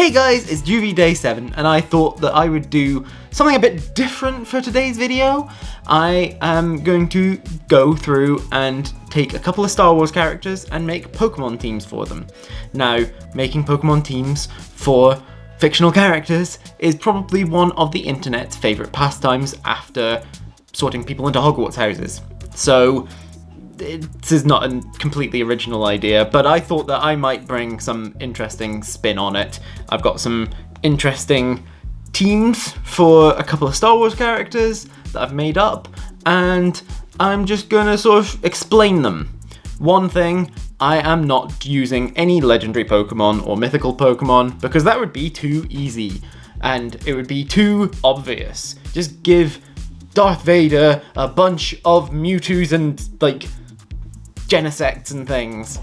Hey guys, it's JuV Day 7 and I thought that I would do something a bit different for today's video. I am going to go through and take a couple of Star Wars characters and make Pokemon teams for them. Now, making Pokemon teams for fictional characters is probably one of the internet's favourite pastimes after sorting people into Hogwarts houses. So, this is not a completely original idea, but I thought that I might bring some interesting spin on it. I've got some interesting teams for a couple of Star Wars characters that I've made up, and I'm just gonna sort of explain them. One thing, I am not using any legendary Pokemon or mythical Pokemon because that would be too easy and it would be too obvious. Just give Darth Vader a bunch of Mewtwo's and like Genesects and things.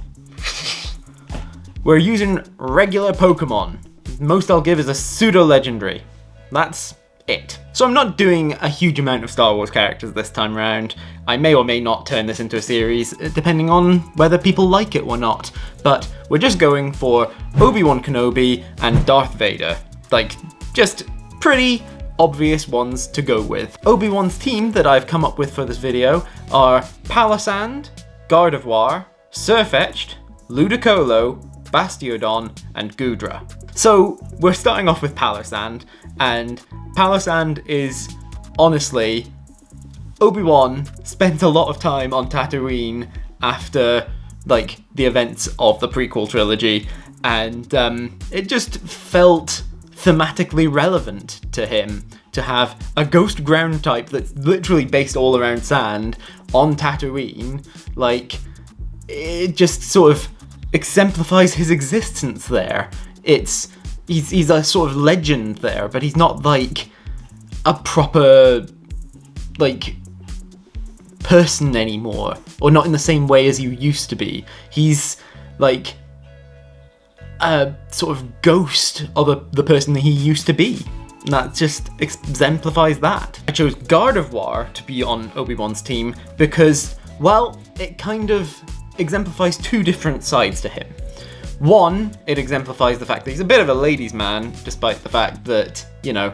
We're using regular Pokemon. Most I'll give is a pseudo-legendary. That's it. So I'm not doing a huge amount of Star Wars characters this time round. I may or may not turn this into a series, depending on whether people like it or not. But we're just going for Obi-Wan Kenobi and Darth Vader. Like, just pretty obvious ones to go with. Obi-Wan's team that I've come up with for this video are Palossand, Gardevoir, Sirfetch'd, Ludicolo, Bastiodon, and Goodra. So we're starting off with Palossand, and Palossand is, honestly, Obi-Wan spent a lot of time on Tatooine after, like, the events of the prequel trilogy, and it just felt thematically relevant to him to have a ghost ground type that's literally based all around sand on Tatooine. Like, it just sort of exemplifies his existence there. He's a sort of legend there, but he's not like a proper like person anymore, or not in the same way as you used to be. He's like a sort of ghost of the person that he used to be. And that just exemplifies that. I chose Gardevoir to be on Obi-Wan's team because, well, it kind of exemplifies two different sides to him. One, it exemplifies the fact that he's a bit of a ladies' man, despite the fact that, you know,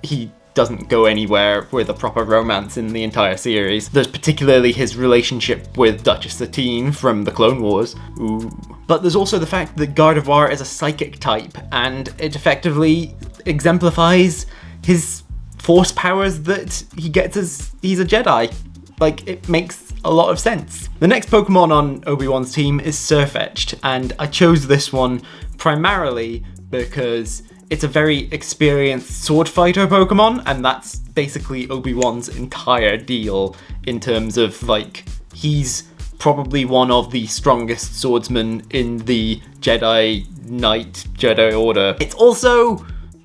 he doesn't go anywhere with a proper romance in the entire series. There's particularly his relationship with Duchess Satine from the Clone Wars. Ooh. But there's also the fact that Gardevoir is a psychic type, and it effectively exemplifies his force powers that he gets as he's a Jedi. Like, it makes a lot of sense. The next Pokemon on Obi-Wan's team is Sirfetch'd, and I chose this one primarily because it's a very experienced sword fighter Pokemon, and that's basically Obi-Wan's entire deal in terms of, like, he's probably one of the strongest swordsmen in the Jedi Knight Jedi Order. It's also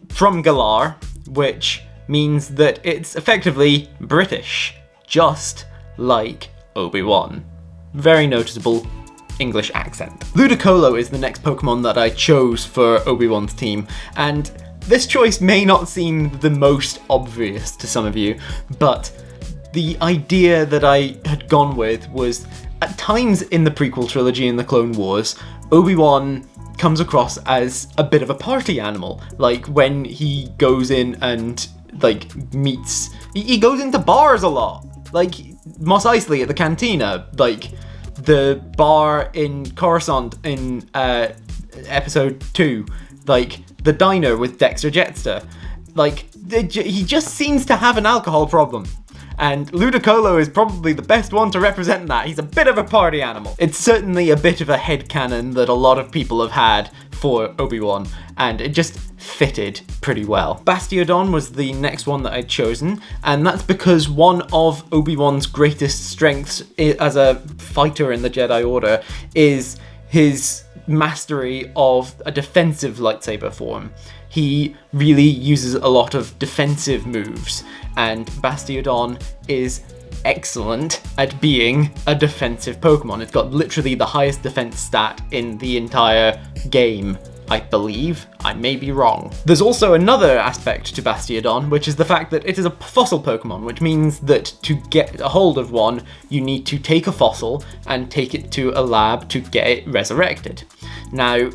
from Galar, which means that it's effectively British, just like Obi-Wan. Very noticeable English accent. Ludicolo is the next Pokemon that I chose for Obi-Wan's team, and this choice may not seem the most obvious to some of you, but the idea that I had gone with was, at times in the prequel trilogy in the Clone Wars, Obi-Wan comes across as a bit of a party animal. Like, when he goes in and, like, meets... He goes into bars a lot. Like, Mos Eisley at the Cantina, like, the bar in Coruscant in episode 2, like, the diner with Dexter Jettster. Like, he just seems to have an alcohol problem. And Ludicolo is probably the best one to represent that. He's a bit of a party animal. It's certainly a bit of a headcanon that a lot of people have had for Obi-Wan, and it just fitted pretty well. Bastiodon was the next one that I'd chosen, and that's because one of Obi-Wan's greatest strengths as a fighter in the Jedi Order is his mastery of a defensive lightsaber form. He really uses a lot of defensive moves, and Bastiodon is excellent at being a defensive Pokemon. It's got literally the highest defense stat in the entire game, I believe. I may be wrong. There's also another aspect to Bastiodon, which is the fact that it is a fossil Pokemon, which means that to get a hold of one, you need to take a fossil and take it to a lab to get it resurrected. Now,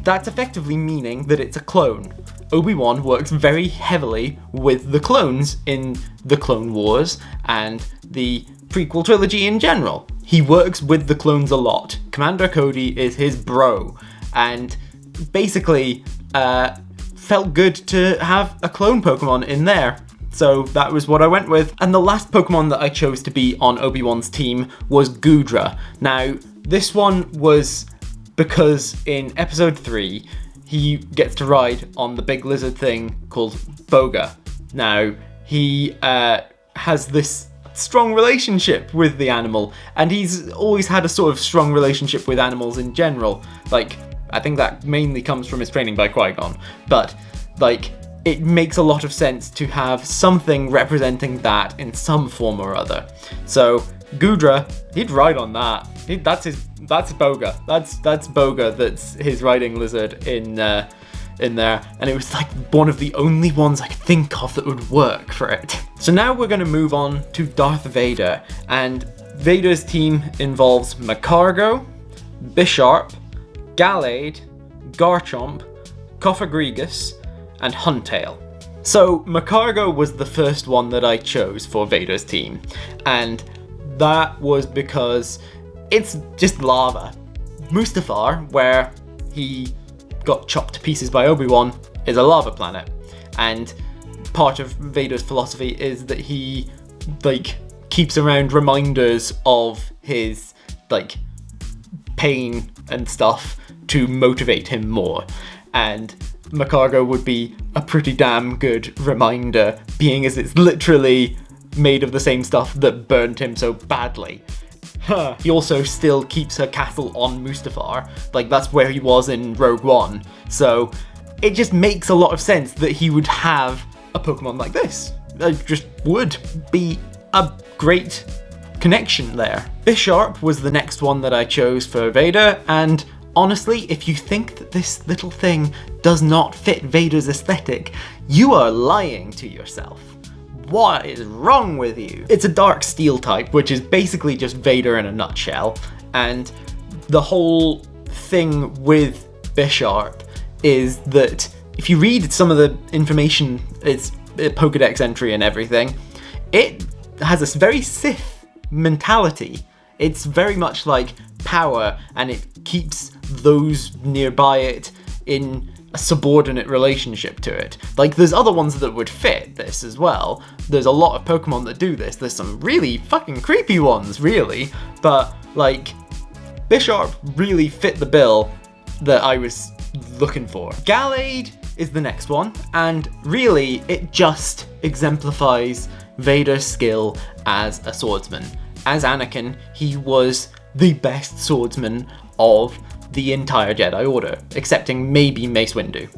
that's effectively meaning that it's a clone. Obi-Wan works very heavily with the clones in the Clone Wars and the prequel trilogy in general. He works with the clones a lot. Commander Cody is his bro, and basically felt good to have a clone Pokemon in there. So that was what I went with. And the last Pokemon that I chose to be on Obi-Wan's team was Goodra. Now, this one was because in episode 3, he gets to ride on the big lizard thing called Boga. Now, he has this strong relationship with the animal, and he's always had a sort of strong relationship with animals in general. Like, I think that mainly comes from his training by Qui-Gon, but, like, it makes a lot of sense to have something representing that in some form or other. So, Goodra, he'd ride on that. That's Boga. That's Boga. That's his riding lizard in there, and it was like one of the only ones I could think of that would work for it. So now we're going to move on to Darth Vader, and Vader's team involves Macargo, Bisharp, Gallade, Garchomp, Cofagrigus, and Huntail. So Macargo was the first one that I chose for Vader's team, and that was because it's just lava. Mustafar, where he got chopped to pieces by Obi-Wan, is a lava planet, and part of Vader's philosophy is that he, like, keeps around reminders of his, like, pain and stuff to motivate him more, and Macargo would be a pretty damn good reminder, being as it's literally made of the same stuff that burned him so badly. He also still keeps her castle on Mustafar, like that's where he was in Rogue One, so it just makes a lot of sense that he would have a Pokemon like this. It just would be a great connection there. Bisharp was the next one that I chose for Vader, and honestly, if you think that this little thing does not fit Vader's aesthetic, you are lying to yourself. What is wrong with you? It's a dark steel type, which is basically just Vader in a nutshell, and the whole thing with Bisharp is that if you read some of the information, it's a Pokedex entry and everything, it has a very Sith mentality. It's very much like power, and it keeps those nearby it in a subordinate relationship to it. Like, there's other ones that would fit this as well. There's a lot of Pokemon that do this. There's some really fucking creepy ones, really, but, like, Bisharp really fit the bill that I was looking for. Gallade is the next one, and really, it just exemplifies Vader's skill as a swordsman. As Anakin, he was the best swordsman of the entire Jedi Order, excepting maybe Mace Windu.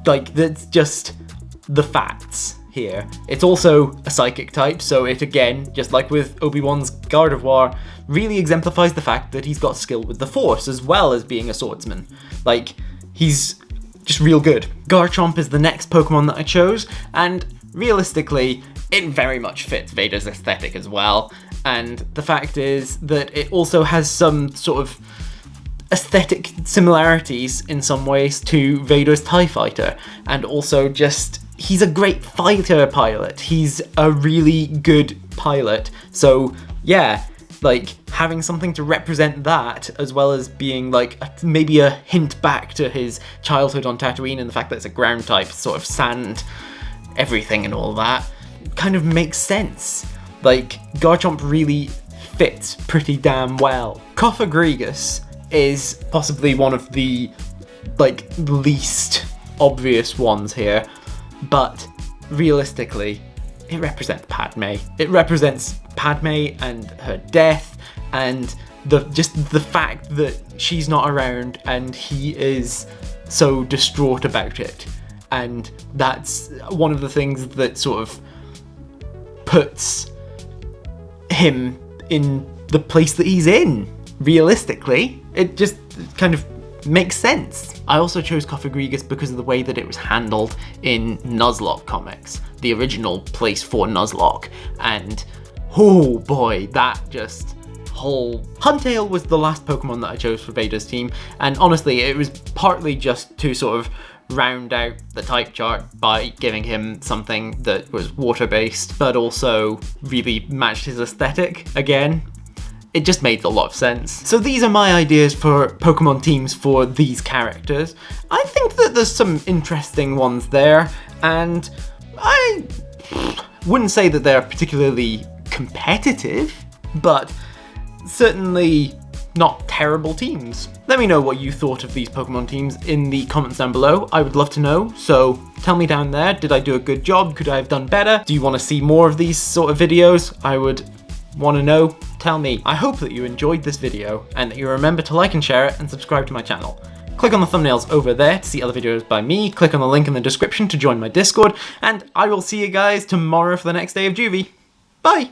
Like, that's just the facts here. It's also a psychic type, so it again, just like with Obi-Wan's Gardevoir, really exemplifies the fact that he's got skill with the Force as well as being a swordsman. Like, he's just real good. Garchomp is the next Pokemon that I chose, and realistically, it very much fits Vader's aesthetic as well. And the fact is that it also has some sort of aesthetic similarities in some ways to Vader's TIE Fighter, and also just, he's a great fighter pilot. He's a really good pilot, so yeah, like, having something to represent that, as well as being like maybe a hint back to his childhood on Tatooine and the fact that it's a ground type, sort of sand, everything and all that, kind of makes sense. Like, Garchomp really fits pretty damn well. Cofagrigus is possibly one of the, like, least obvious ones here, but realistically, it represents Padme. It represents Padme and her death, and just the fact that she's not around and he is so distraught about it. And that's one of the things that sort of puts him in the place that he's in, realistically. It just kind of makes sense. I also chose Cofagrigus because of the way that it was handled in Nuzlocke comics, the original place for Nuzlocke, and oh boy, that just whole... Huntail was the last Pokemon that I chose for Vader's team, and honestly, it was partly just to sort of round out the type chart by giving him something that was water-based, but also really matched his aesthetic again. It just made a lot of sense. So these are my ideas for Pokemon teams for these characters. I think that there's some interesting ones there, and I wouldn't say that they're particularly competitive, but certainly not terrible teams. Let me know what you thought of these Pokemon teams in the comments down below. I would love to know, so tell me down there, did I do a good job? Could I have done better? Do you want to see more of these sort of videos? I would want to know. Tell me. I hope that you enjoyed this video and that you remember to like and share it and subscribe to my channel. Click on the thumbnails over there to see other videos by me, click on the link in the description to join my Discord, and I will see you guys tomorrow for the next day of JuV. Bye!